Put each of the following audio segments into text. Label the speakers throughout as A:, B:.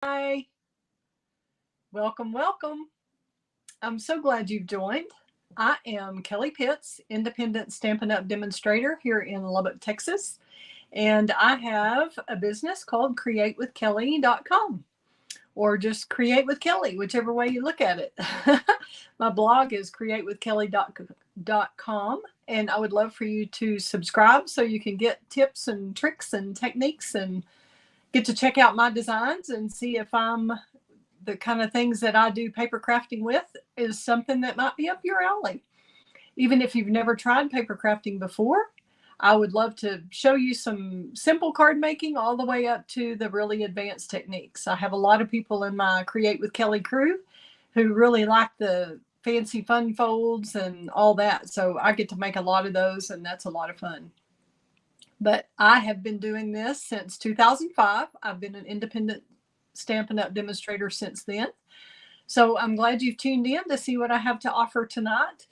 A: Hi, welcome, welcome. I'm so glad you've joined. I am Kelly Pitts, independent Stampin' Up! Demonstrator here in Lubbock, Texas, and I have a business called createwithkelly.com or just Create with Kelly, whichever way you look at it. My blog is createwithkelly.com, and I would love for you to subscribe so you can get tips and tricks and techniques and get to check out my designs and see if I'm the kind of things that I do paper crafting with is something that might be up your alley. Even if you've never tried paper crafting before, I would love to show you some simple card making all the way up to the really advanced techniques. I have a lot of people in my Create with Kelly crew who really like the fancy fun folds and all that. So I get to make a lot of those, and that's a lot of fun. But I have been doing this since 2005. I've been an independent Stampin' Up! Demonstrator since then. So I'm glad you've tuned in to see what I have to offer tonight,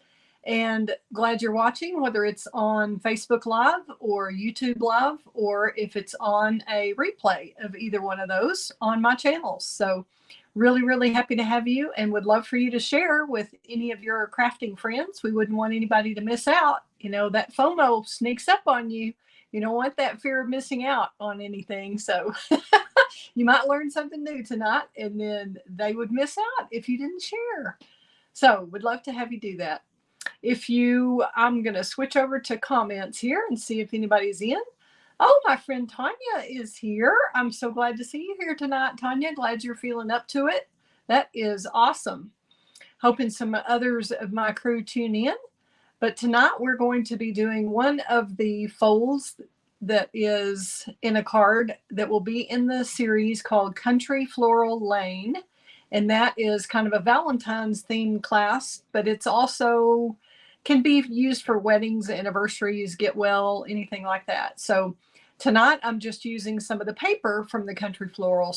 A: and glad you're watching, whether it's on Facebook Live or YouTube Live, or if it's on a replay of either one of those on my channels. So really, really happy to have you and would love for you to share with any of your crafting friends. We wouldn't want anybody to miss out. You know, that FOMO sneaks up on you. You don't want that fear of missing out on anything. So you might learn something new tonight, and then they would miss out if you didn't share. So would love to have you do that. I'm going to switch over to comments here and see if anybody's in. Oh, my friend Tanya is here. I'm so glad to see you here tonight, Tanya. Glad you're feeling up to it. That is awesome. Hoping some others of my crew tune in. But tonight we're going to be doing one of the folds that is in a card that will be in the series called Country Floral Lane. And that is kind of a Valentine's themed class, but it's also can be used for weddings, anniversaries, get well, anything like that. So tonight I'm just using some of the paper from the Country Floral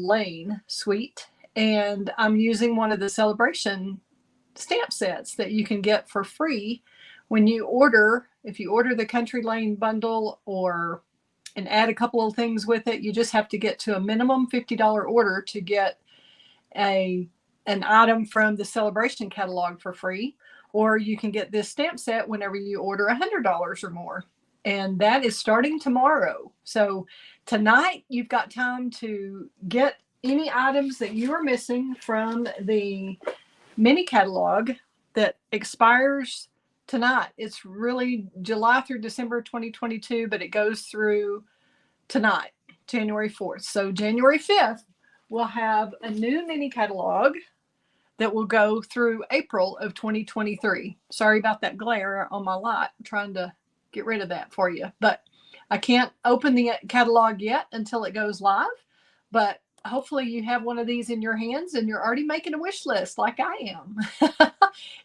A: Lane suite, and I'm using one of the celebration stamp sets that you can get for free when you order. If you order the Country Lane bundle and add a couple of things with it, you just have to get to a minimum $50 order to get an item from the celebration catalog for free, or you can get this stamp set whenever you order $100 or more, and that is starting tomorrow. So tonight you've got time to get any items that you are missing from the mini catalog that expires tonight. It's really July through December 2022, but it goes through tonight, January 4th. So January 5th, we'll have a new mini catalog that will go through April of 2023. Sorry about that glare on my light. I'm trying to get rid of that for you, but I can't open the catalog yet until it goes live. But hopefully you have one of these in your hands and you're already making a wish list like I am.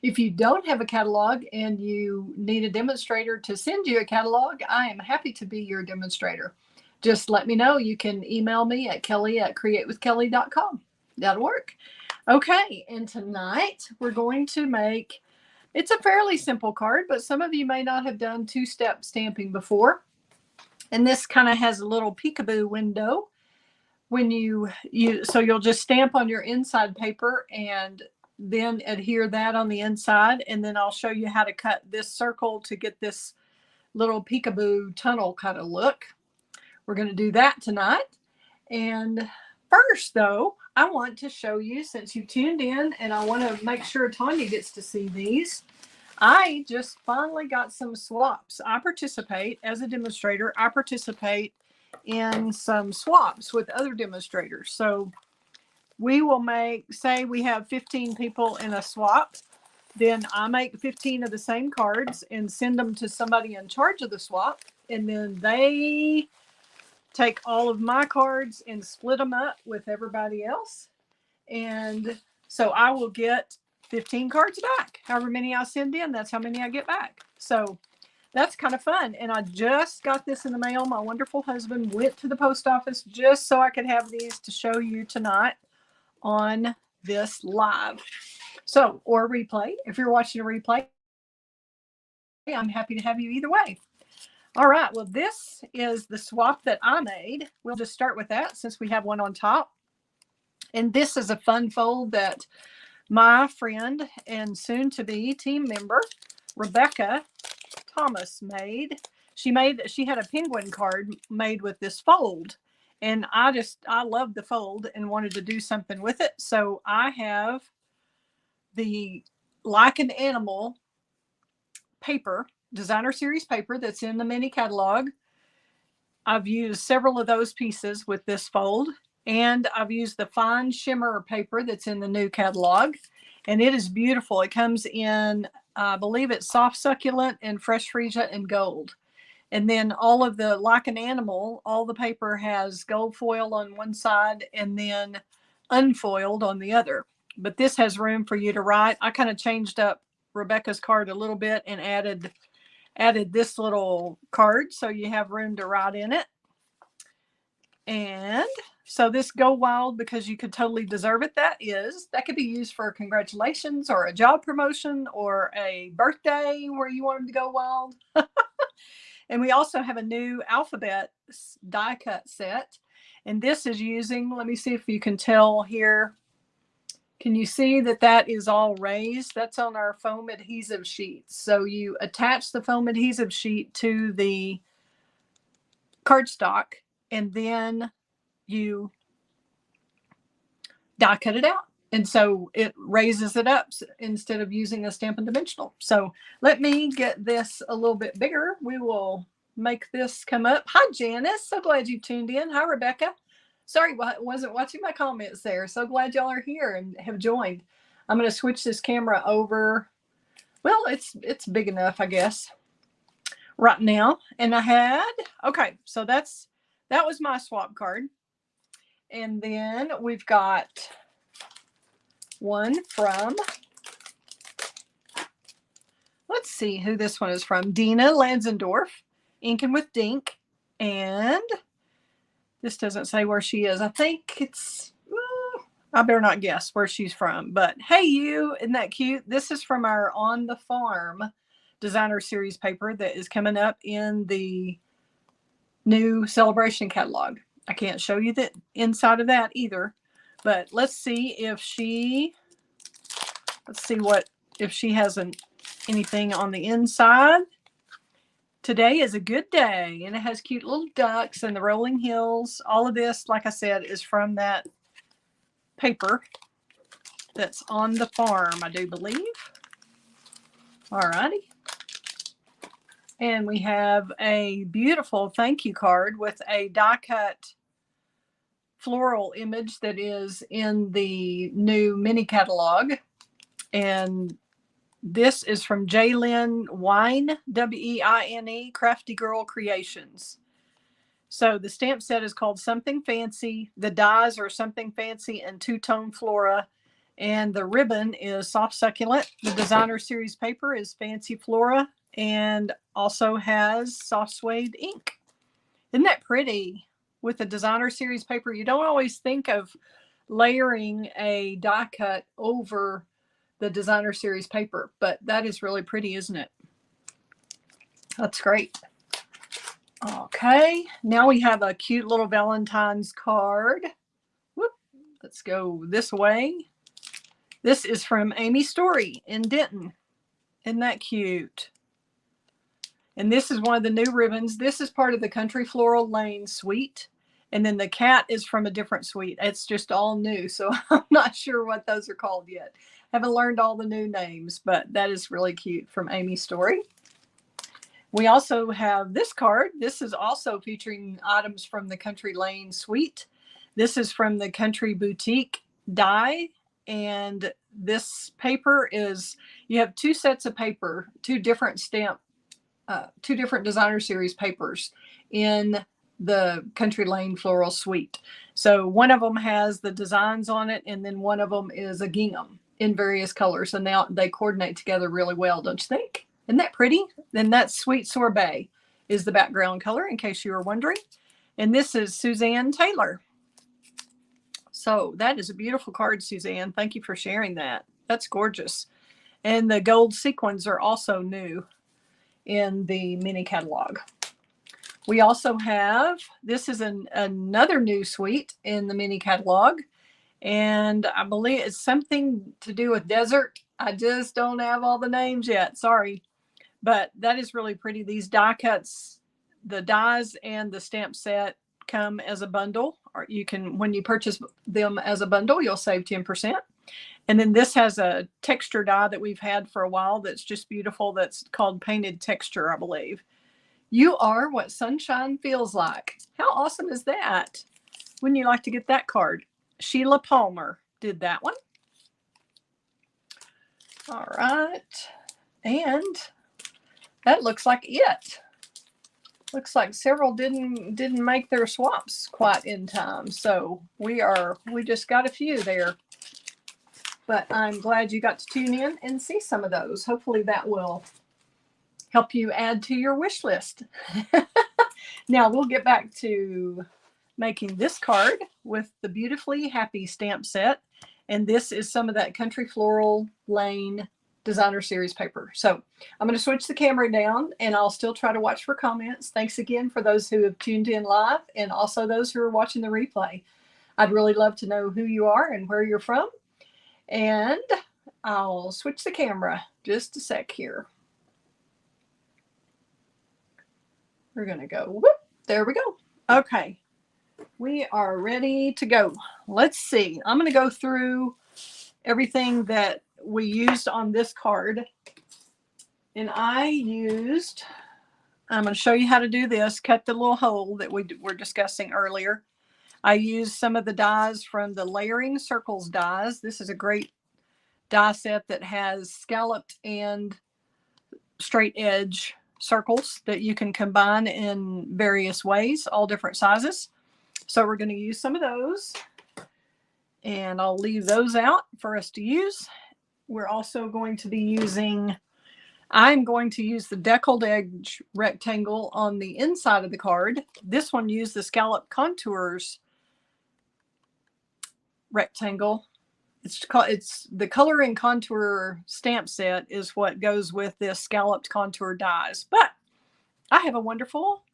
A: If you don't have a catalog and you need a demonstrator to send you a catalog, I am happy to be your demonstrator. Just let me know. You can email me at kelly@createwithkelly.com. That'll work. Okay, and tonight we're going to make, it's a fairly simple card, but some of you may not have done two-step stamping before. And this kind of has a little peekaboo window when so you'll just stamp on your inside paper and then adhere that on the inside, and then I'll show you how to cut this circle to get this little peekaboo tunnel kind of look. We're going to do that tonight. And first though, I want to show you, since you tuned in, and I want to make sure Tanya gets to see these, I just finally got some swaps. I participate as a demonstrator. I participate in some swaps with other demonstrators. So we will say we have 15 people in a swap. Then I make 15 of the same cards and send them to somebody in charge of the swap. And then they take all of my cards and split them up with everybody else. And so I will get 15 cards back. However many I send in, that's how many I get back. So that's kind of fun. And I just got this in the mail. My wonderful husband went to the post office just so I could have these to show you tonight on this live. So, or replay. If you're watching a replay, I'm happy to have you either way. All right, well, this is the swap that I made. We'll just start with that since we have one on top. And this is a fun fold that my friend and soon-to-be team member, Rebecca Thomas, made. She had a penguin card made with this fold. And I loved the fold and wanted to do something with it. So I have the Like an Animal paper, designer series paper that's in the mini catalog. I've used several of those pieces with this fold, and I've used the fine shimmer paper that's in the new catalog, and it is beautiful. It comes in, I believe it's soft succulent and fresh freesia and gold. And then all of the Like an Animal, all the paper has gold foil on one side and then unfoiled on the other. But this has room for you to write. I kind of changed up Rebecca's card a little bit and added this little card so you have room to write in it. And so this Go Wild Because You Could Totally Deserve It, that could be used for congratulations or a job promotion or a birthday where you want them to go wild. And we also have a new alphabet die cut set. And this is using, let me see if you can tell here. Can you see that that is all raised? That's on our foam adhesive sheets. So you attach the foam adhesive sheet to the cardstock and then you die cut it out. And so it raises it up instead of using a Stampin' Dimensional. So let me get this a little bit bigger. We will make this come up. Hi, Janice. So glad you tuned in. Hi, Rebecca. Sorry, wasn't watching my comments there. So glad y'all are here and have joined. I'm going to switch this camera over. Well, it's big enough, I guess, right now. And I had, okay, so that was my swap card. And then we've got one from, let's see who this one is from. Dina Lansendorf, Inking with Dink. And this doesn't say where she is. I think it's, I better not guess where she's from. But hey, you, isn't that cute? This is from our On the Farm designer series paper that is coming up in the new celebration catalog. I can't show you the inside of that either. But let's see if she has anything on the inside. Today is a good day, and it has cute little ducks and the rolling hills. All of this, like I said, is from that paper that's On the Farm, I do believe. All righty. And we have a beautiful thank you card with a die cut floral image that is in the new mini catalog. And this is from Jaylyn Wine, W-E-I-N-E, Crafty Girl Creations. So the stamp set is called Something Fancy. The dies are Something Fancy and two-tone flora. And the ribbon is Soft Succulent. The designer series paper is Fancy Flora and also has soft suede ink. Isn't that pretty? With the designer series paper, you don't always think of layering a die cut over the designer series paper, but that is really pretty, isn't it? That's great. Okay, now we have a cute little Valentine's card. Whoop, let's go this way. This is from Amy Story in Denton. Isn't that cute? And this is one of the new ribbons. This is part of the Country Floral Lane suite. And then the cat is from a different suite. It's just all new, so I'm not sure what those are called yet. Haven't learned all the new names, but that is really cute from Amy Story. We also have this card. This is also featuring items from the Country Lane suite. This is from the Country Boutique die. And this paper is, you have two sets of paper, two different designer series papers in the Country Lane Floral Suite. So one of them has the designs on it, and then one of them is a gingham in various colors. And now they coordinate together really well, don't you think? Isn't that pretty? Then that Sweet Sorbet is the background color, in case you were wondering. And this is Suzanne Taylor. So that is a beautiful card, Suzanne. Thank you for sharing that. That's gorgeous. And the gold sequins are also new in the mini catalog. We also have, this is another new suite in the mini catalog, and I believe it's something to do with desert. I just don't have all the names yet, sorry. But that is really pretty. These die cuts, the dies and the stamp set come as a bundle, or you can, when you purchase them as a bundle, you'll save 10%. And then this has a texture die that we've had for a while that's just beautiful. That's called Painted Texture, I believe. You are what sunshine feels like. How awesome is that? Wouldn't you like to get that card? Sheila Palmer did that one. All right. And that looks like it. Looks like several didn't make their swaps quite in time. So we just got a few there. But I'm glad you got to tune in and see some of those. Hopefully that will help you add to your wish list. Now we'll get back to making this card with the Beautifully Happy stamp set. And this is some of that Country Floral Lane Designer Series paper. So I'm going to switch the camera down and I'll still try to watch for comments. Thanks again for those who have tuned in live and also those who are watching the replay. I'd really love to know who you are and where you're from. And I'll switch the camera just a sec here. We're going to go, whoop, there we go. Okay, we are ready to go. Let's see. I'm going to go through everything that we used on this card. And I'm going to show you how to do this. Cut the little hole that we were discussing earlier. I used some of the dies from the Layering Circles dies. This is a great die set that has scalloped and straight edge circles that you can combine in various ways, all different sizes. So we're going to use some of those. And I'll leave those out for us to use. We're also going to be using, I'm going to use the deckled edge rectangle on the inside of the card. This one used the Scallop Contours rectangle. It's the Color and Contour stamp set is what goes with this scalloped contour dies. But I have a wonderful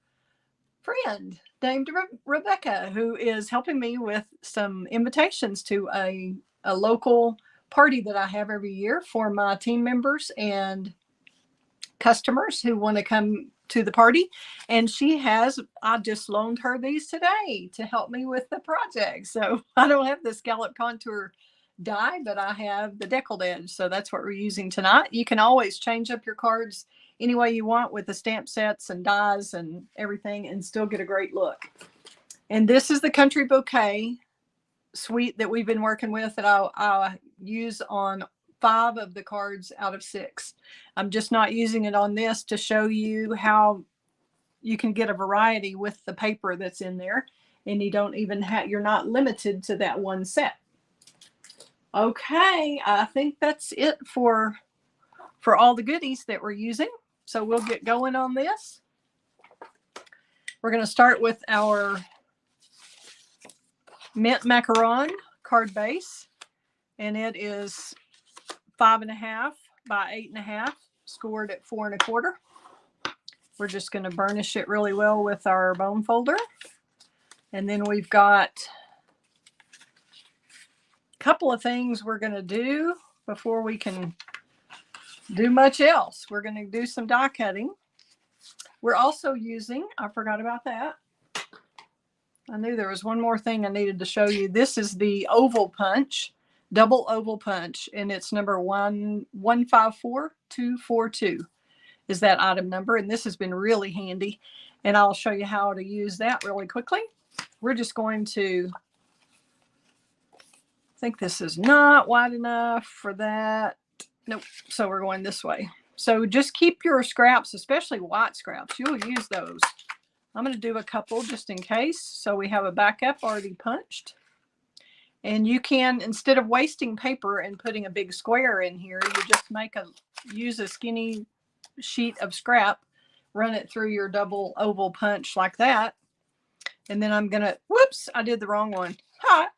A: friend named Rebecca who is helping me with some invitations to a local party that I have every year for my team members and customers who want to come to the party. And I just loaned her these today to help me with the project. So I don't have the scallop contour die, but I have the deckled edge. So that's what we're using tonight. You can always change up your cards any way you want with the stamp sets and dies and everything and still get a great look. And this is the Country Bouquet suite that we've been working with that I'll use on 5 of the cards out of 6. I'm just not using it on this to show you how you can get a variety with the paper that's in there, and you don't even you're not limited to that one set. Okay, I think that's it for all the goodies that we're using. So we'll get going on this. We're going to start with our mint macaron card base, and it is 5.5 by 8.5, scored at 4 1/4. We're just going to burnish it really well with our bone folder. And then we've got a couple of things we're going to do before we can do much else. We're going to do some die cutting. We're also using, I forgot about that. I knew there was one more thing I needed to show you. This is the oval punch, double oval punch, and it's number 154242 is that item number. And this has been really handy. And I'll show you how to use that really quickly. We're just going to, I think this is not wide enough for that. Nope. So we're going this way. So just keep your scraps, especially white scraps. You'll use those. I'm going to do a couple just in case. So we have a backup already punched. And you can, instead of wasting paper and putting a big square in here, you just use a skinny sheet of scrap, run it through your double oval punch like that. And then I'm going to, whoops, I did the wrong one. Hi.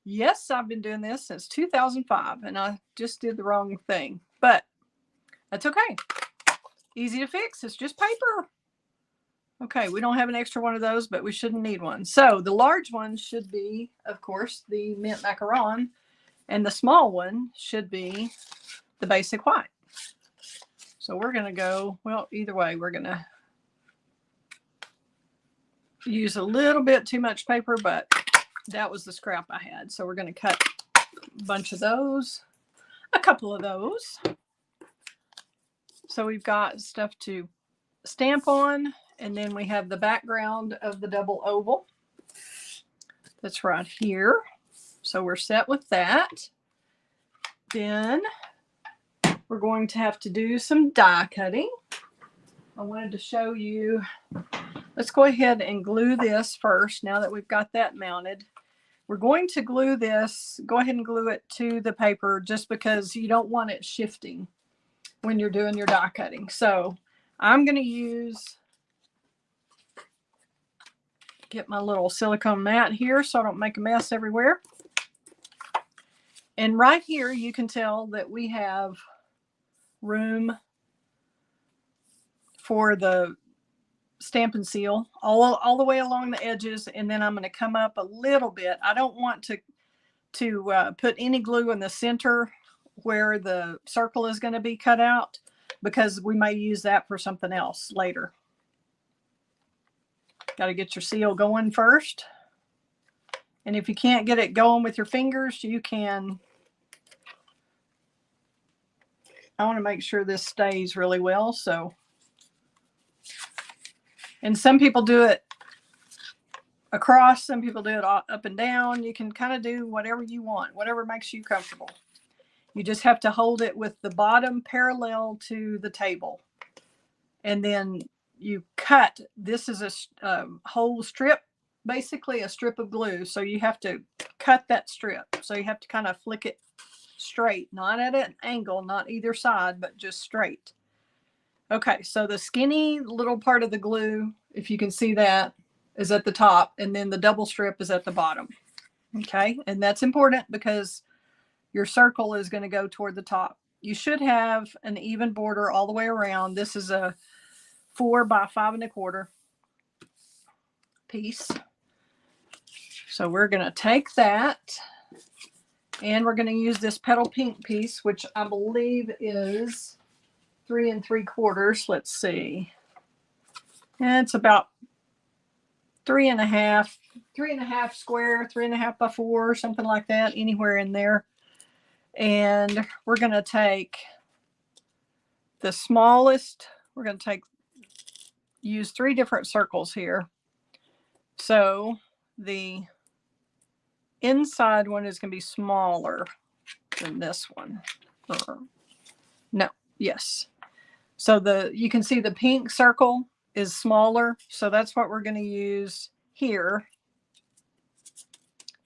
A: Yes, I've been doing this since 2005 and I just did the wrong thing, but that's okay. Easy to fix. It's just paper. Okay, we don't have an extra one of those, but we shouldn't need one. So the large one should be, of course, the mint macaron, and the small one should be the basic white. So we're going to go, well, either way, we're going to use a little bit too much paper, but that was the scrap I had. So we're going to cut a bunch of those, a couple of those. So we've got stuff to stamp on, and then we have the background of the double oval that's right here. So we're set with that. Then we're going to have to do some die cutting. I wanted to show you, let's go ahead and glue this first now that we've got that mounted. We're going to glue this, go ahead and glue it to the paper just because you don't want it shifting when you're doing your die cutting. So I'm going to use, get my little silicone mat here so I don't make a mess everywhere. And right here you can tell that we have room for the Stampin' Seal all the way along the edges, and then I'm going to come up a little bit. I don't want to put any glue in the center where the circle is going to be cut out, because we may use that for something else later. Got to get your seal going first, and if you can't get it going with your fingers, you can. I want to make sure this stays really well, so. And some people do it across, some people do it up and down. You can kind of do whatever you want, whatever makes you comfortable. You just have to hold it with the bottom parallel to the table. And then you cut, this is a whole strip, basically a strip of glue. So you have to cut that strip. So you have to kind of flick it straight, not at an angle, not either side, but just straight. Okay, so the skinny little part of the glue, if you can see that, is at the top, and then the double strip is at the bottom. Okay, and that's important because your circle is going to go toward the top. You should have an even border all the way around. This is a 4 by 5 1/4 piece. So we're going to take that, and we're going to use this petal pink piece, which I believe is 3 3/4. Let's see. And it's about 3.5 square, 3.5 by 4, something like that, anywhere in there. And we're going to take the smallest, we're going to use 3 different circles here. So the inside one is going to be smaller than this one. No, yes. So you can see the pink circle is smaller. So that's what we're going to use here.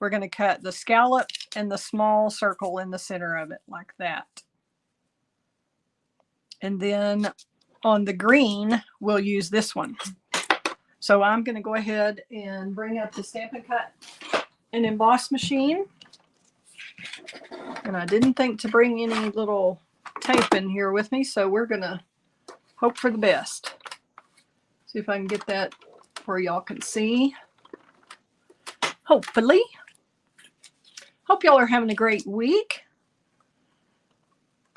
A: We're going to cut the scallop and the small circle in the center of it like that. And then on the green, we'll use this one. So I'm going to go ahead and bring up the Stampin' Cut and Emboss machine. And I didn't think to bring any little tape in here with me, so we're going to hope for the best. See if I can get that where y'all can see. Hopefully. Hope y'all are having a great week.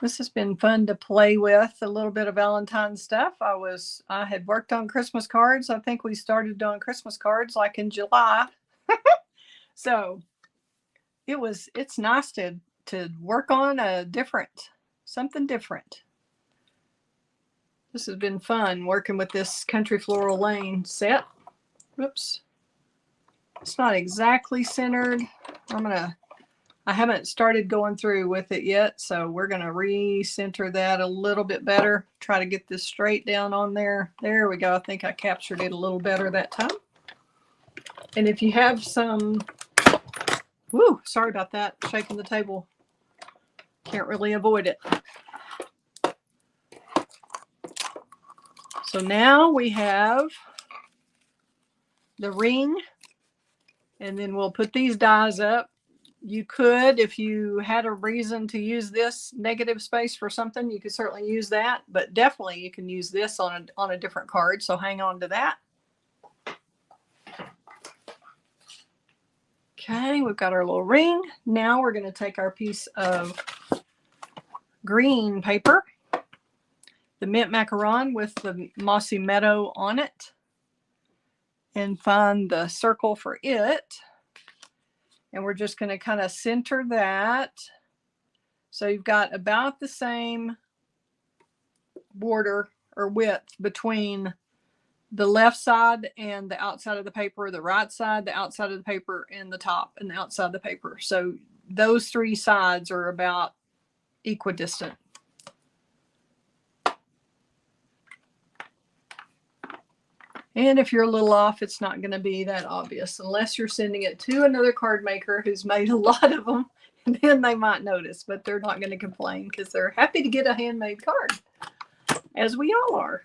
A: This has been fun to play with, a little bit of Valentine's stuff. I had worked on Christmas cards. I think we started doing Christmas cards like in July. So it's nice to work on something different. This has been fun working with this Country Floral Lane set. Whoops. It's not exactly centered. I haven't started going through with it yet, so we're going to recenter that a little bit better. Try to get this straight down on there. There we go. I think I captured it a little better that time. And if you have some, whoo, sorry about that, shaking the table. Can't really avoid it. So now we have the ring, and then we'll put these dies up. You could, if you had a reason to use this negative space for something, you could certainly use that, but definitely you can use this on a different card. So hang on to that. Okay, we've got our little ring. Now we're going to take our piece of green paper, the mint macaron with the mossy meadow on it, and find the circle for it. And we're just going to kind of center that. So you've got about the same border or width between the left side and the outside of the paper, the right side, the outside of the paper, and the top and the outside of the paper. So those three sides are about equidistant. And if you're a little off, it's not going to be that obvious unless you're sending it to another card maker who's made a lot of them. And then they might notice, but they're not going to complain because they're happy to get a handmade card, as we all are.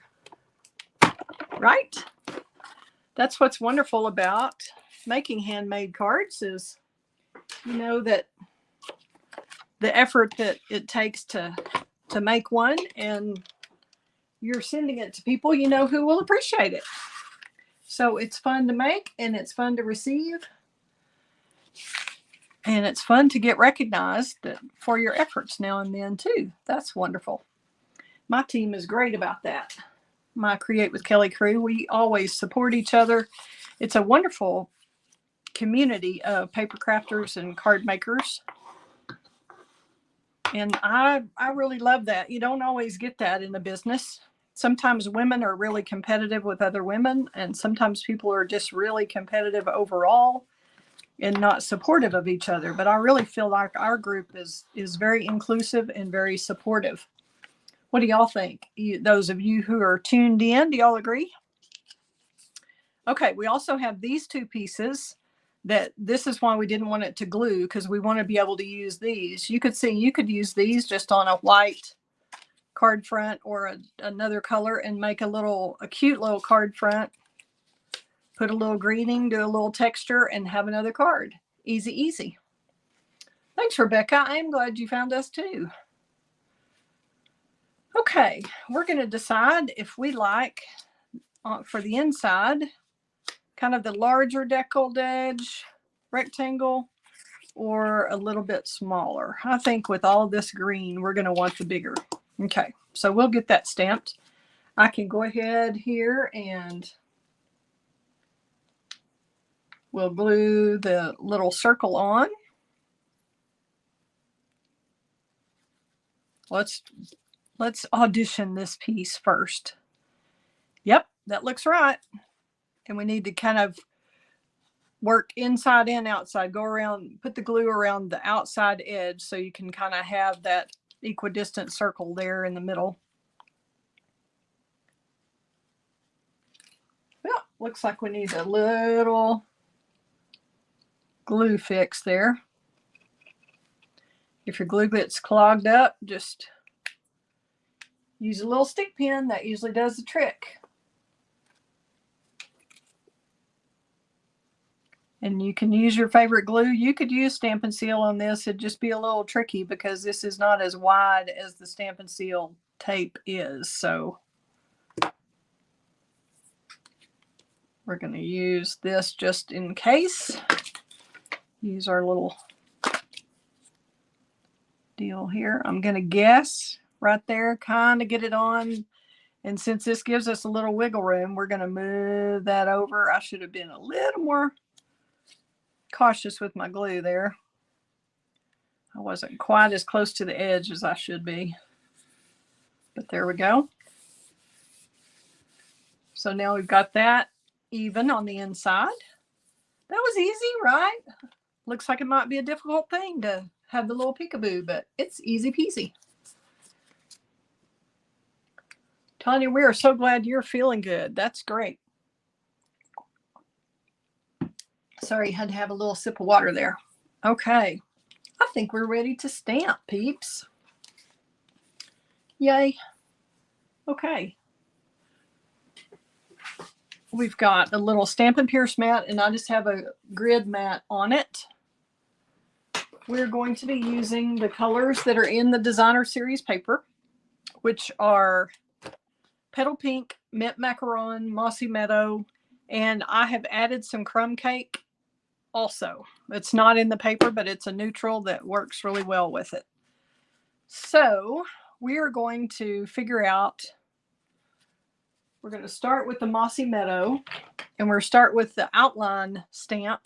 A: Right? That's what's wonderful about making handmade cards is, you know, that the effort that it takes to make one, and you're sending it to people you know who will appreciate it. So it's fun to make, and it's fun to receive, and it's fun to get recognized for your efforts now and then too. That's wonderful. My team is great about that. My Create with Kelly crew, we always support each other. It's a wonderful community of paper crafters and card makers. And I really love that. You don't always get that in the business. Sometimes women are really competitive with other women, and sometimes people are just really competitive overall and not supportive of each other. But I really feel like our group is very inclusive and very supportive. What do y'all think? Those of you who are tuned in, do y'all agree? Okay, we also have these two pieces that this is why we didn't want it to glue, because we want to be able to use these. You could see you could use these just on a white card front or another color and make a cute little card front. Put a little greening, do a little texture, and have another card. Easy, easy. Thanks, Rebecca. I am glad you found us too. Okay, we're going to decide if we like, for the inside, kind of the larger deckled edge rectangle or a little bit smaller. I think with all this green, we're going to want the bigger. Okay, so we'll get that stamped. I can go ahead here and we'll glue the little circle on. Let's audition this piece first. Yep, that looks right. And we need to kind of work inside and outside. Go around, put the glue around the outside edge so you can kind of have that equidistant circle there in the middle. Well, looks like we need a little glue fix there. If your glue gets clogged up, just use a little stick pin. That usually does the trick. And you can use your favorite glue. You could use Stampin' Seal on this. It'd just be a little tricky because this is not as wide as the Stampin' Seal tape is. So we're going to use this just in case. Use our little deal here. I'm going to guess right there, kind of get it on. And since this gives us a little wiggle room, we're going to move that over. I should have been a little more cautious with my glue there. I wasn't quite as close to the edge as I should be. But there we go. So now we've got that even on the inside. That was easy, right? Looks like it might be a difficult thing to have the little peekaboo, but it's easy peasy. Tanya, we are so glad you're feeling good. That's great. Sorry, had to have a little sip of water there. Okay, I think we're ready to stamp, peeps. Yay. Okay. We've got a little Stampin' Pierce mat, and I just have a grid mat on it. We're going to be using the colors that are in the Designer Series paper, which are Petal Pink, Mint Macaron, Mossy Meadow, and I have added some crumb cake also. It's not in the paper, but it's a neutral that works really well with it. So we are going to figure out, we're going to start with the Mossy Meadow, and we're start with the outline stamp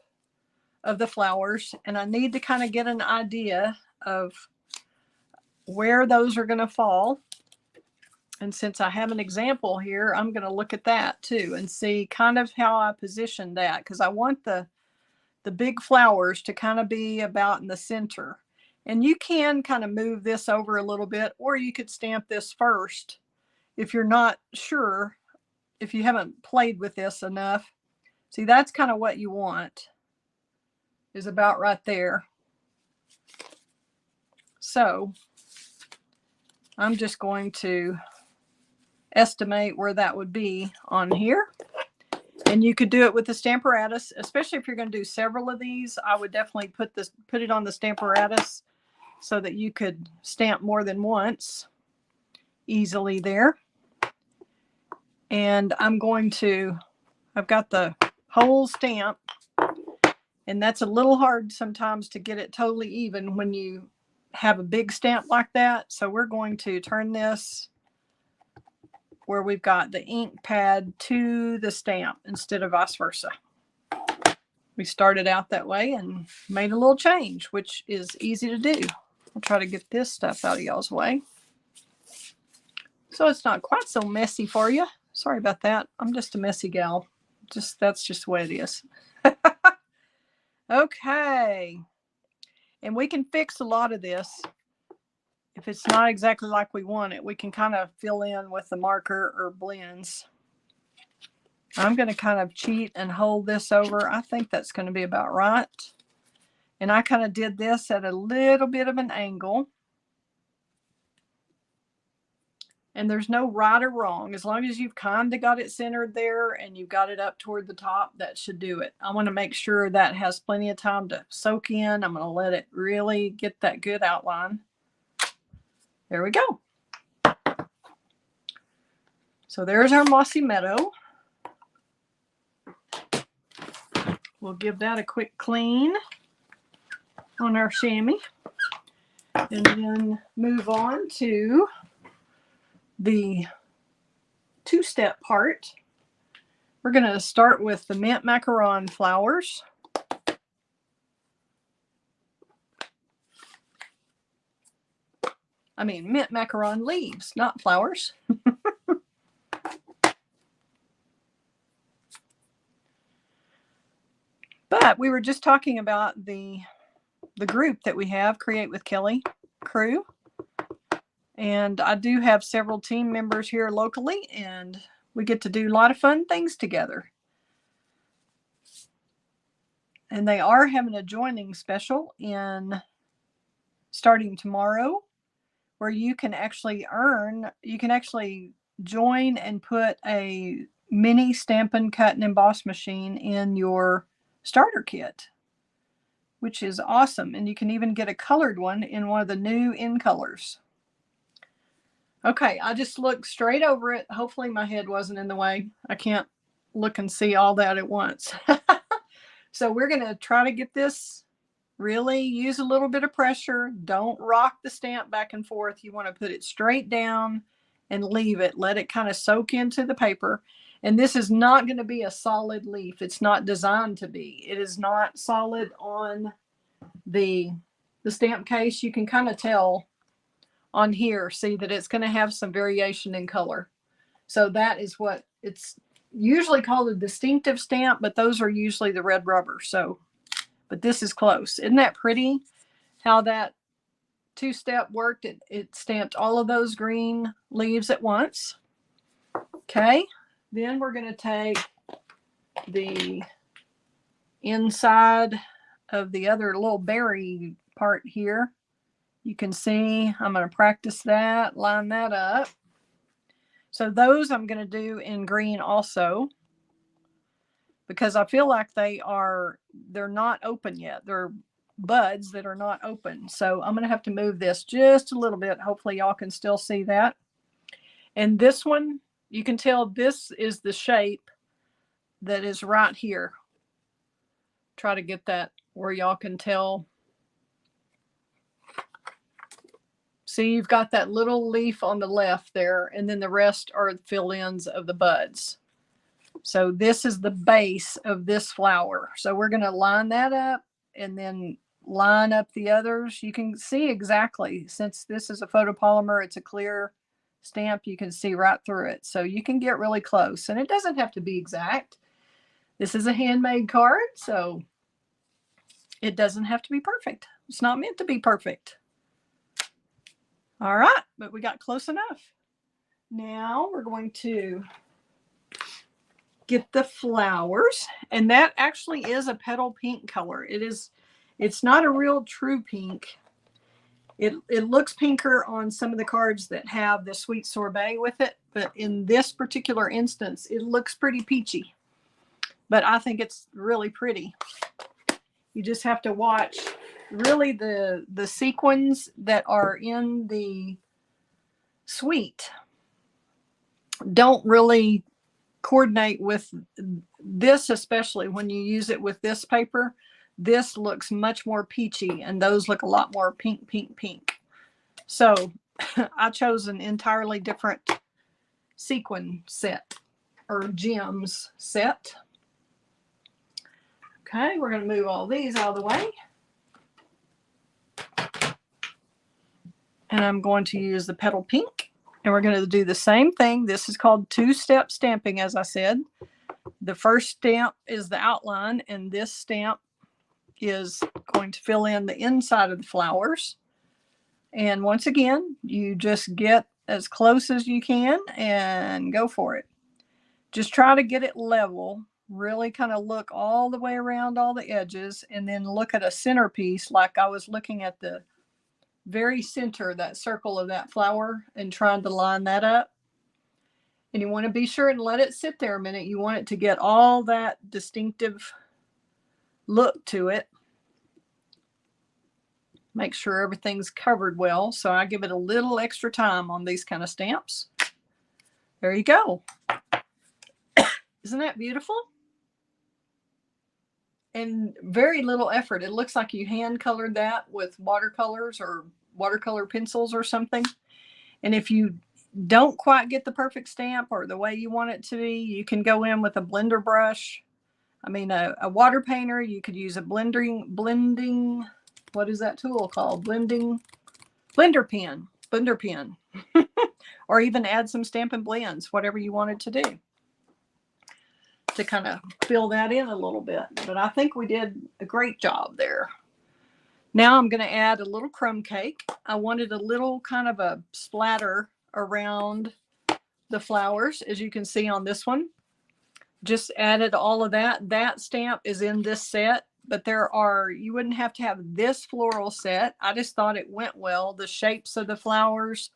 A: of the flowers. And I need to kind of get an idea of where those are going to fall. And since I have an example here, I'm going to look at that too and see kind of how I position that, because I want the big flowers to kind of be about in the center. And you can kind of move this over a little bit, or you could stamp this first if you're not sure, if you haven't played with this enough. See, that's kind of what you want, is about right there. So I'm just going to estimate where that would be on here. And you could do it with the Stamparatus, especially if you're going to do several of these. I would definitely put it on the Stamparatus so that you could stamp more than once easily there. And I've got the whole stamp, and that's a little hard sometimes to get it totally even when you have a big stamp like that. So we're going to turn this where we've got the ink pad to the stamp instead of vice versa. We started out that way and made a little change, which is easy to do. I'll try to get this stuff out of y'all's way, so it's not quite so messy for you. Sorry about that. I'm just a messy gal. That's just the way it is. Okay. And we can fix a lot of this. If it's not exactly like we want it, we can kind of fill in with the marker or blends. I'm going to kind of cheat and hold this over. I think that's going to be about right. And I kind of did this at a little bit of an angle. And there's no right or wrong. As long as you've kind of got it centered there and you've got it up toward the top, that should do it. I want to make sure that has plenty of time to soak in. I'm going to let it really get that good outline. There we go. So there's our Mossy Meadow. We'll give that a quick clean on our chamois and then move on to the two-step part. We're going to start with the mint macaron flowers. I mean, mint macaron leaves, not flowers. But we were just talking about the group that we have, Create with Kelly crew. And I do have several team members here locally, and we get to do a lot of fun things together. And they are having a joining special starting tomorrow, where you can actually join and put a mini Stampin' cut and emboss machine in your starter kit, which is awesome. And you can even get a colored one in one of the new in colors. Okay, I just looked straight over it. Hopefully my head wasn't in the way. I can't look and see all that at once. So we're going to try to get this, really use a little bit of pressure. Don't rock the stamp back and forth. You want to put it straight down and leave it. Let it kind of soak into the paper. And this is not going to be a solid leaf. It's not designed to be. It is not solid on the stamp case. You can kind of tell on here, see that it's going to have some variation in color. So that is what it's usually called, a distinctive stamp, but those are usually the red rubber. So, but this is close. Isn't that pretty how that two-step worked? It stamped all of those green leaves at once. Okay, then we're going to take the inside of the other little berry part here. You can see I'm going to practice that, line that up. So those I'm going to do in green also, because I feel like they're not open yet. They're buds that are not open. So I'm going to have to move this just a little bit. Hopefully y'all can still see that. And this one, you can tell this is the shape that is right here. try to get that where y'all can tell. See, you've got that little leaf on the left there, and then the rest are fill-ins of the buds. So this is the base of this flower. So we're going to line that up and then line up the others. You can see exactly, since this is a photopolymer, it's a clear stamp, you can see right through it. So you can get really close, and it doesn't have to be exact. This is a handmade card, so it doesn't have to be perfect. It's not meant to be perfect. All right, but we got close enough. Now we're going to get the flowers, and that actually is a petal pink color. It's not a real true pink. It looks pinker on some of the cards that have the sweet sorbet with it, but in this particular instance, it looks pretty peachy. But I think it's really pretty. You just have to watch really the sequins that are in the sweet don't really coordinate with this, especially when you use it with this paper. This looks much more peachy, and those look a lot more pink, pink, pink. So I chose an entirely different sequin set or gems set. Okay, we're going to move all these out of the way. And I'm going to use the petal pink, and we're going to do the same thing. This is called two-step stamping, as I said. The first stamp is the outline, and this stamp is going to fill in the inside of the flowers. And once again, you just get as close as you can and go for it. Just try to get it level. Really kind of look all the way around all the edges, and then look at a centerpiece, like I was looking at the very center, that circle of that flower, and trying to line that up. And you want to be sure and let it sit there a minute. You want it to get all that distinctive look to it. Make sure everything's covered well. So I give it a little extra time on these kind of stamps. There you go. Isn't that beautiful? And very little effort. It looks like you hand colored that with watercolors or watercolor pencils or something. And if you don't quite get the perfect stamp or the way you want it to be, you can go in with a blender brush. I mean, a water painter. You could use a blending, what is that tool called? Blender pen, or even add some Stampin' blends, whatever you wanted to do, to kind of fill that in a little bit. But I think we did a great job there. Now I'm going to add a little crumb cake. I wanted a little kind of a splatter around the flowers, as you can see on this one. Just added all of that. That stamp is in this set, but you wouldn't have to have this floral set. I just thought it went well. The shapes of the flowers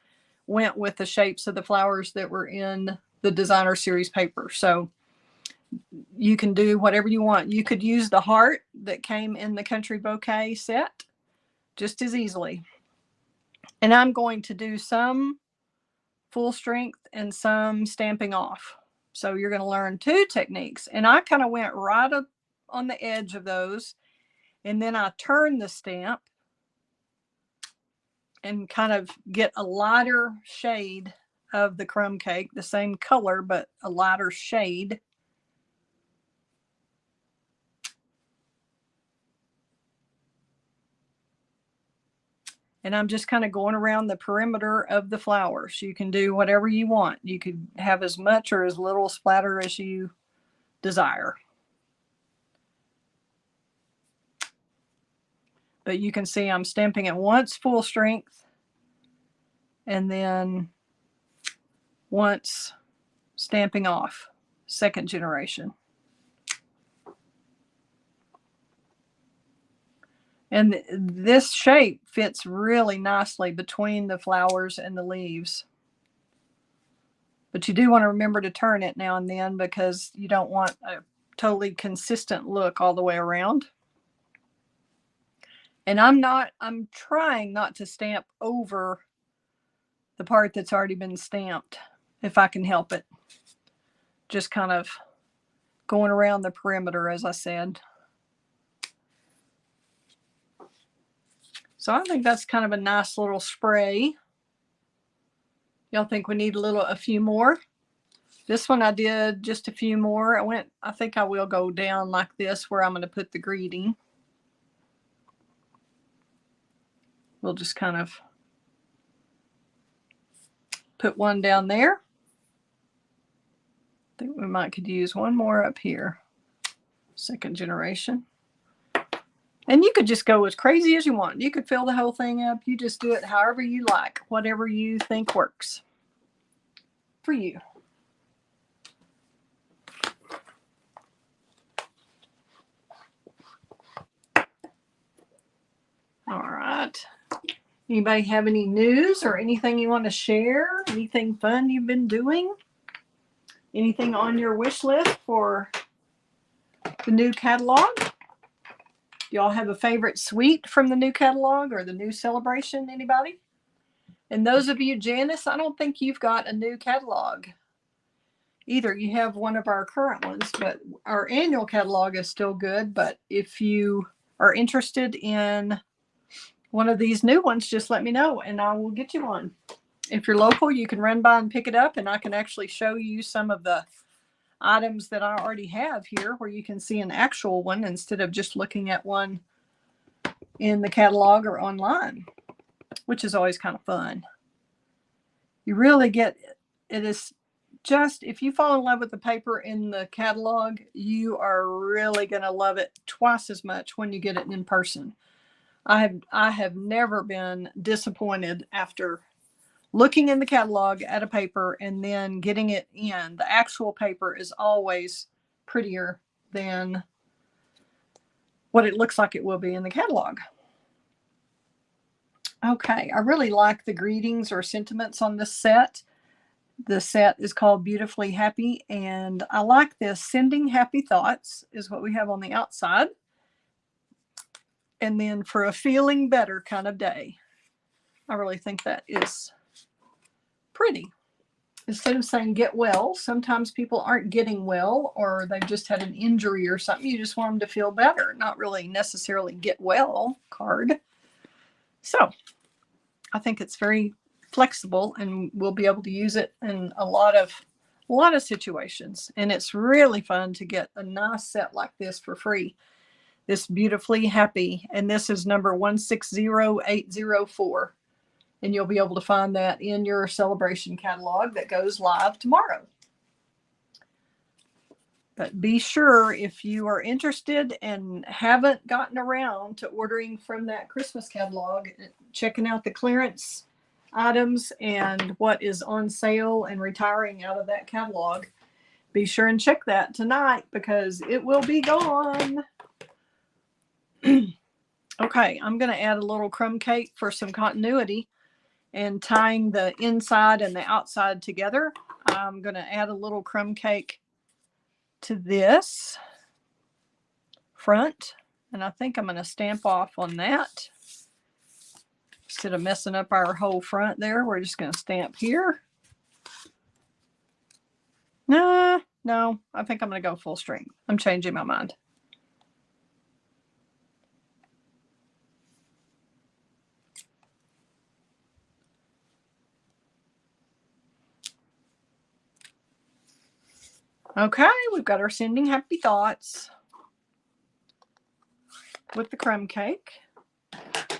A: went with the shapes of the flowers that were in the designer series paper. So you can do whatever you want. You could use the heart that came in the country bouquet set just as easily. And I'm going to do some full strength and some stamping off. So you're going to learn two techniques. And I kind of went right up on the edge of those. And then I turned the stamp and kind of get a lighter shade of the crumb cake, the same color, but a lighter shade. And I'm just kind of going around the perimeter of the flowers. You can do whatever you want. You could have as much or as little splatter as you desire. But you can see I'm stamping it once full strength, and then once stamping off, second generation. And this shape fits really nicely between the flowers and the leaves. But you do want to remember to turn it now and then, because you don't want a totally consistent look all the way around. And I'm trying not to stamp over the part that's already been stamped, if I can help it. Just kind of going around the perimeter, as I said. So I think that's kind of a nice little spray. Y'all think we need a few more? This one I did just a few more. I think I will go down like this where I'm going to put the greeting. We'll just kind of put one down there. I think we might could use one more up here. Second generation. And you could just go as crazy as you want. You could fill the whole thing up. You just do it however you like, whatever you think works for you. All right. Anybody have any news or anything you want to share? Anything fun you've been doing? Anything on your wish list for the new catalog? Y'all have a favorite suite from the new catalog or the new celebration? Anybody? And those of you, Janice, I don't think you've got a new catalog either. You have one of our current ones, but our annual catalog is still good. But if you are interested in one of these new ones, just let me know and I will get you one. If you're local, you can run by and pick it up, and I can actually show you some of the items that I already have here where you can see an actual one instead of just looking at one in the catalog or online, which is always kind of fun. You really get it is just, if you fall in love with the paper in the catalog, you are really going to love it twice as much when you get it in person. I have never been disappointed after looking in the catalog at a paper and then getting it in. The actual paper is always prettier than what it looks like it will be in the catalog. Okay, I really like the greetings or sentiments on this set. The set is called Beautifully Happy, and I like this. Sending happy thoughts is what we have on the outside. And then for a feeling better kind of day. I really think that is pretty. Instead of saying get well, sometimes people aren't getting well or they've just had an injury or something. You just want them to feel better, not really necessarily get well card. So I think it's very flexible and we'll be able to use it in a lot of situations. And it's really fun to get a nice set like this for free. This Beautifully Happy, and this is number 160804. And you'll be able to find that in your celebration catalog that goes live tomorrow. But be sure, if you are interested and haven't gotten around to ordering from that Christmas catalog, checking out the clearance items and what is on sale and retiring out of that catalog, be sure and check that tonight because it will be gone. Okay, I'm going to add a little crumb cake for some continuity. And tying the inside and the outside together, I'm going to add a little crumb cake to this front. And I think I'm going to stamp off on that. Instead of messing up our whole front there, we're just going to stamp here. No, I think I'm going to go full strength. I'm changing my mind. Okay, we've got our sending happy thoughts with the crumb cake.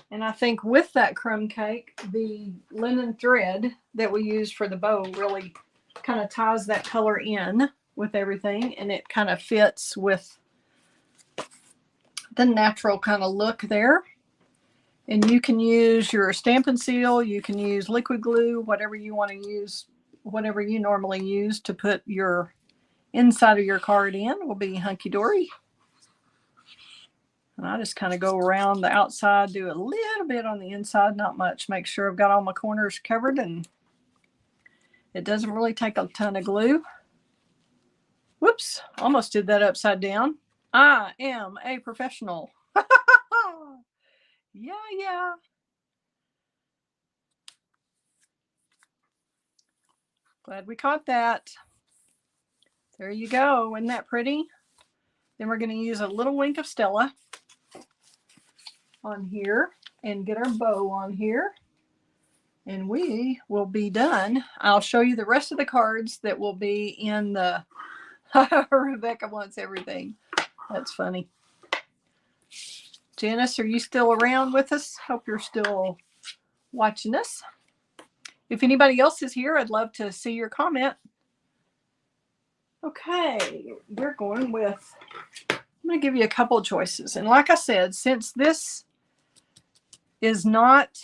A: And I think with that crumb cake, the linen thread that we use for the bow really kind of ties that color in with everything. And it kind of fits with the natural kind of look there. And you can use your Stampin' Seal. You can use liquid glue, whatever you want to use, whatever you normally use to put your inside of your card in will be hunky-dory. And I just kind of go around the outside, do a little bit on the inside, not much. Make sure I've got all my corners covered and it doesn't really take a ton of glue. Whoops, almost did that upside down. I am a professional. Yeah. Glad we caught that. There you go. Isn't that pretty? Then we're going to use a little wink of Stella on here. and get our bow on here. And we will be done. I'll show you the rest of the cards that will be in the... Rebecca wants everything. That's funny. Janice, are you still around with us? Hope you're still watching us. If anybody else is here, I'd love to see your comment. Okay, we're going with... I'm going to give you a couple of choices. And like I said, since this is not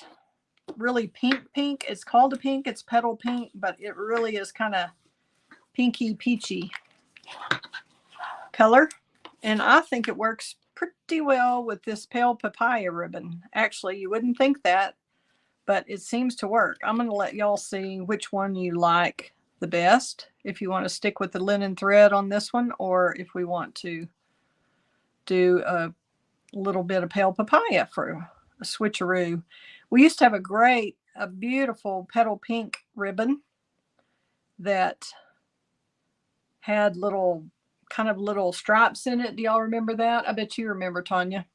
A: really pink, it's called a pink, it's petal pink, but it really is kind of pinky peachy color. And I think it works pretty well with this pale papaya ribbon. Actually, you wouldn't think that, but it seems to work. I'm going to let y'all see which one you like the best. If you want to stick with the linen thread on this one, or if we want to do a little bit of pale papaya for a switcheroo. We used to have a beautiful petal pink ribbon that had little stripes in it. Do y'all remember that? I bet you remember, Tanya.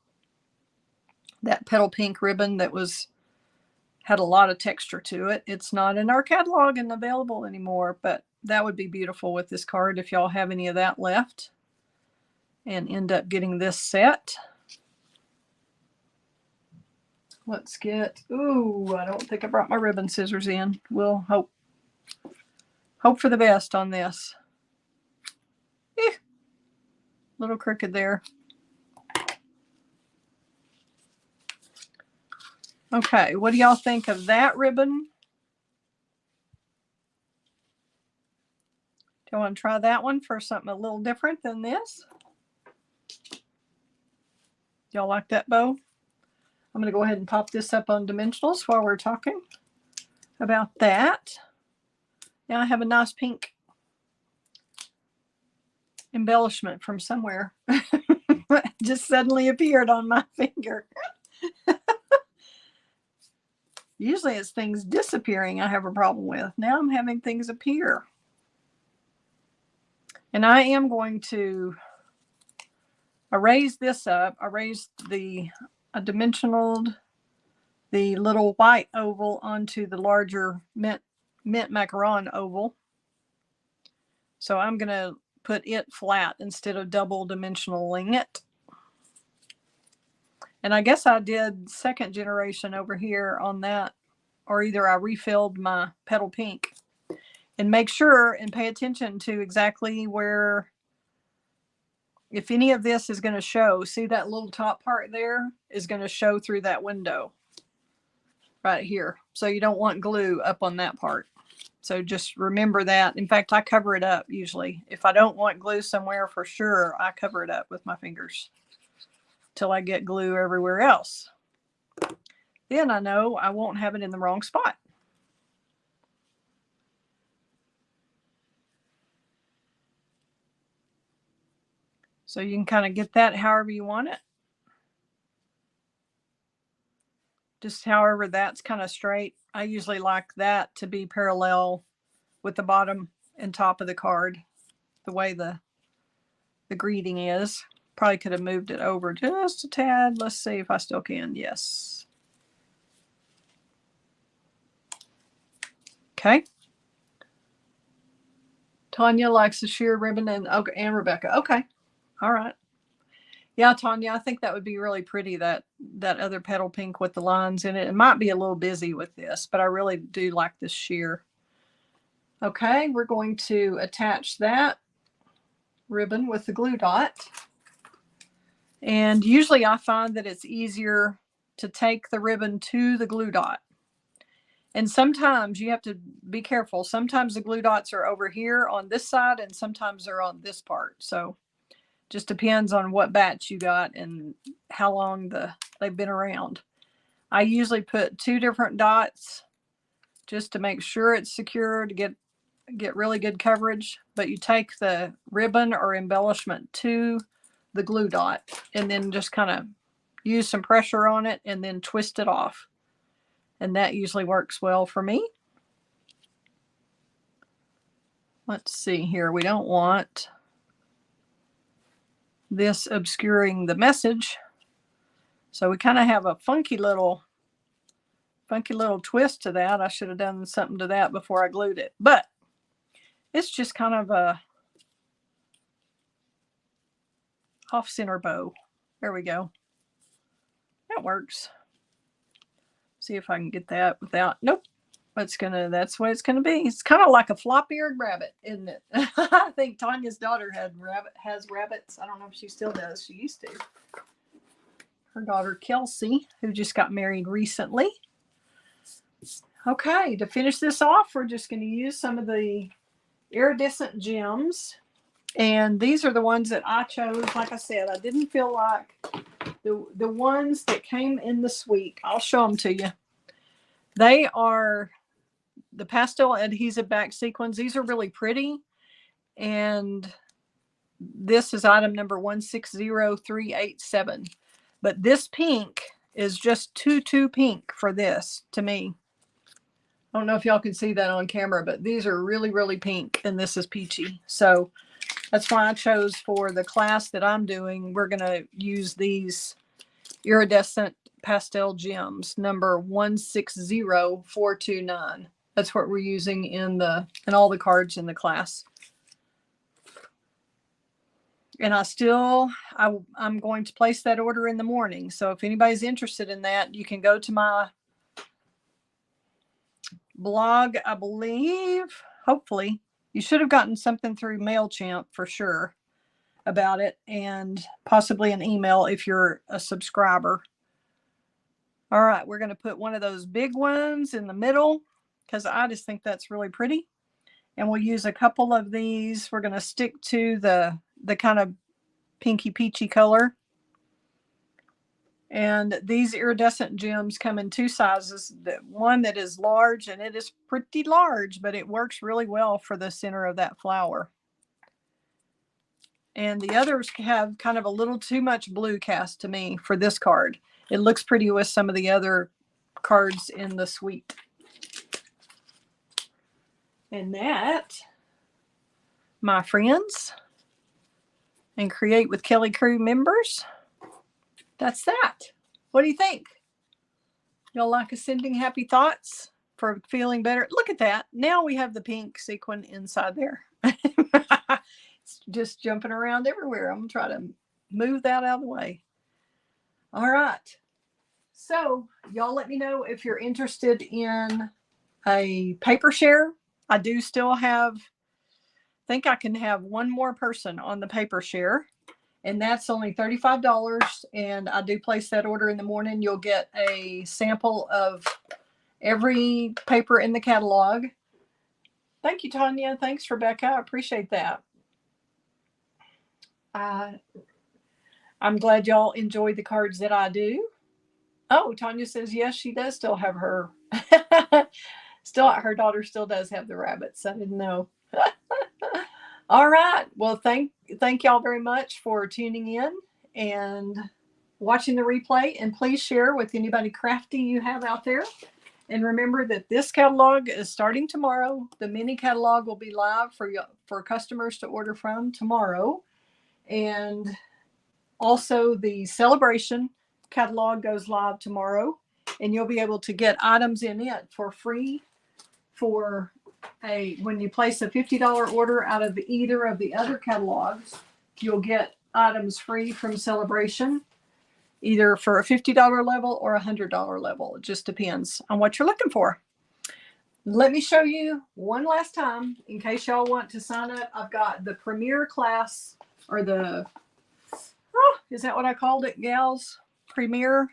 A: That petal pink ribbon that had a lot of texture to it. It's not in our catalog and available anymore, but that would be beautiful with this card if y'all have any of that left and end up getting this set. Let's get... Ooh, I don't think I brought my ribbon scissors in. We'll hope for the best on this. Little crooked there. Okay, what do y'all think of that ribbon? Do you want to try that one for something a little different than this? Y'all like that bow? I'm going to go ahead and pop this up on dimensionals while we're talking about that. Now I have a nice pink embellishment from somewhere. Just suddenly appeared on my finger. Usually it's things disappearing I have a problem with. Now I'm having things appear. And I am going to erase this up. I raised I dimensionaled the little white oval onto the larger mint macaron oval. So I'm going to put it flat instead of double dimensionaling it. And I guess I did second generation over here on that, or either I refilled my petal pink. And make sure and pay attention to exactly where, if any of this is going to show, see that little top part there is going to show through that window right here. So you don't want glue up on that part. So just remember that. In fact, I cover it up usually. If I don't want glue somewhere for sure, I cover it up with my fingers till I get glue everywhere else. Then I know I won't have it in the wrong spot. So you can kind of get that however you want it. Just however that's kind of straight. I usually like that to be parallel with the bottom and top of the card, the way the greeting is. Probably could have moved it over just a tad. Let's see if I still can. Yes. Okay. Tanya likes the sheer ribbon, and Rebecca. Okay. All right. Yeah, Tanya, I think that would be really pretty, that other petal pink with the lines in it. It might be a little busy with this, but I really do like this sheer. Okay, we're going to attach that ribbon with the glue dot. And usually I find that it's easier to take the ribbon to the glue dot. And sometimes you have to be careful. Sometimes the glue dots are over here on this side, and sometimes they're on this part. So just depends on what batch you got and how long they've been around. I usually put 2 different dots just to make sure it's secure, to get really good coverage. But you take the ribbon or embellishment to the glue dot and then just kind of use some pressure on it and then twist it off. And that usually works well for me. Let's see here. We don't want this obscuring the message. So we kind of have a funky little funky little twist to that. I should have done something to that before I glued it. But it's just kind of a off-center bow. There we go. That works. See if I can get that without, nope. That's what it's gonna be. It's kind of like a flop-eared rabbit, isn't it? I think Tanya's daughter has rabbits. I don't know if she still does. She used to. Her daughter Kelsey, who just got married recently. Okay, to finish this off, we're just going to use some of the iridescent gems. And these are the ones that I chose. Like I said, I didn't feel like the ones that came in the suite. I'll show them to you. They are the pastel adhesive back sequins. These are really pretty. And this is item number 160387. But this pink is just too pink for this to me. I don't know if y'all can see that on camera, but these are really, really pink, and this is peachy. So that's why I chose for the class that I'm doing, we're going to use these iridescent pastel gems, number 160429. That's what we're using in all the cards in the class. And I'm going to place that order in the morning. So if anybody's interested in that, you can go to my blog, I believe. Hopefully you should have gotten something through MailChimp for sure about it, and possibly an email if you're a subscriber. All right, we're going to put one of those big ones in the middle because I just think that's really pretty. And we'll use a couple of these. We're going to stick to the kind of pinky peachy color. And these iridescent gems come in two sizes. The one that is large, and it is pretty large, but it works really well for the center of that flower. And the others have kind of a little too much blue cast to me for this card. It looks pretty with some of the other cards in the suite. And that, my friends, and Create with Kelly Crew members, that's that. What do you think? Y'all like us sending happy thoughts for feeling better? Look at that. Now we have the pink sequin inside there. It's just jumping around everywhere. I'm going to try to move that out of the way. All right. So y'all let me know if you're interested in a paper share. I do still have, think I can have one more person on the paper share. And that's only $35. And I do place that order in the morning. You'll get a sample of every paper in the catalog. Thank you, Tanya. Thanks, Rebecca. I appreciate that. I'm glad y'all enjoyed the cards that I do. Oh, Tanya says, yes, she does still have her. Her daughter still does have the rabbits. I didn't know. All right. Well, thank y'all very much for tuning in and watching the replay. And please share with anybody crafty you have out there. And remember that this catalog is starting tomorrow. The mini catalog will be live for customers to order from tomorrow. And also the celebration catalog goes live tomorrow. And you'll be able to get items in it for free when you place a $50 order out of either of the other catalogs, you'll get items free from Celebration, either for a $50 level or a $100 level. It just depends on what you're looking for. Let me show you one last time in case y'all want to sign up. I've got the Premier class, or is that what I called it, gals? Premier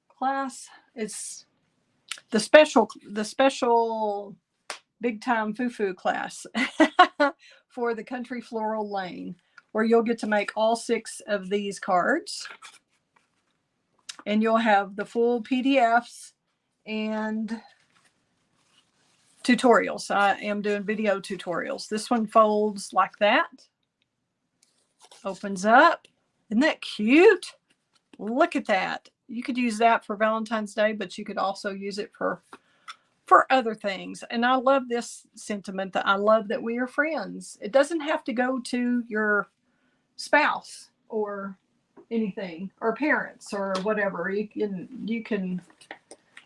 A: class. It's the special big time foo-foo class for the Country Floral Lane, where you'll get to make all 6 of these cards. And you'll have the full PDFs and tutorials. I am doing video tutorials. This one folds like that. Opens up. Isn't that cute? Look at that. You could use that for Valentine's Day, but you could also use it for other things. And I love this sentiment that I love that we are friends. It doesn't have to go to your spouse or anything, or parents or whatever. You can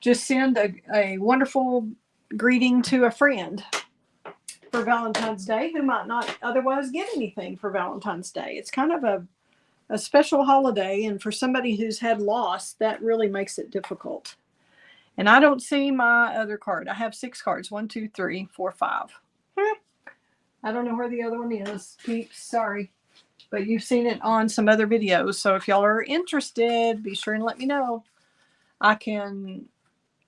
A: just send a wonderful greeting to a friend for Valentine's Day who might not otherwise get anything for Valentine's Day. It's kind of a special holiday, and for somebody who's had loss, that really makes it difficult. And I don't see my other card. I have 6 cards. 1, 2, 3, 4, 5. I don't know where the other one is, peeps. Sorry. But you've seen it on some other videos. So if y'all are interested, be sure and let me know. I can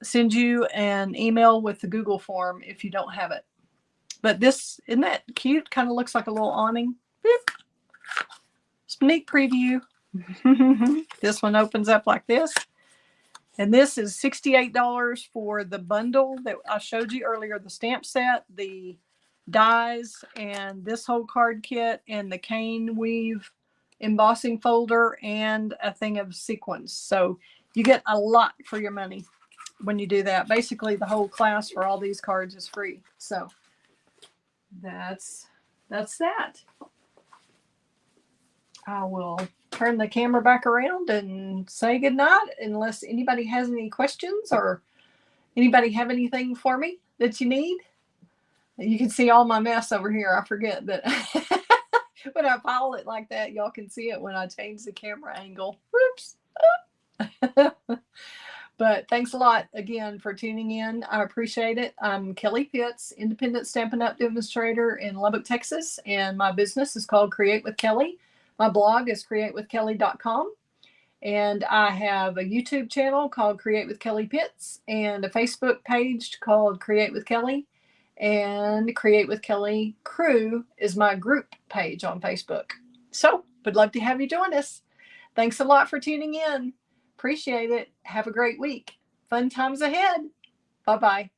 A: send you an email with the Google form if you don't have it. But this, isn't that cute? Kind of looks like a little awning. Beep. Sneak preview. This one opens up like this. And this is $68 for the bundle that I showed you earlier, the stamp set, the dies, and this whole card kit, and the cane weave embossing folder, and a thing of sequins. So you get a lot for your money when you do that. Basically, the whole class for all these cards is free. So that's that. I will turn the camera back around and say goodnight unless anybody has any questions or anybody have anything for me that you need. You can see all my mess over here. I forget that when I pile it like that, y'all can see it when I change the camera angle. Whoops. But thanks a lot again for tuning in. I appreciate it. I'm Kelly Pitts, independent Stampin' Up! Demonstrator in Lubbock, Texas, and my business is called Create with Kelly. My blog is createwithkelly.com, and I have a YouTube channel called Create with Kelly Pitts and a Facebook page called Create with Kelly, and Create with Kelly Crew is my group page on Facebook. So, would love to have you join us. Thanks a lot for tuning in. Appreciate it. Have a great week. Fun times ahead. Bye-bye.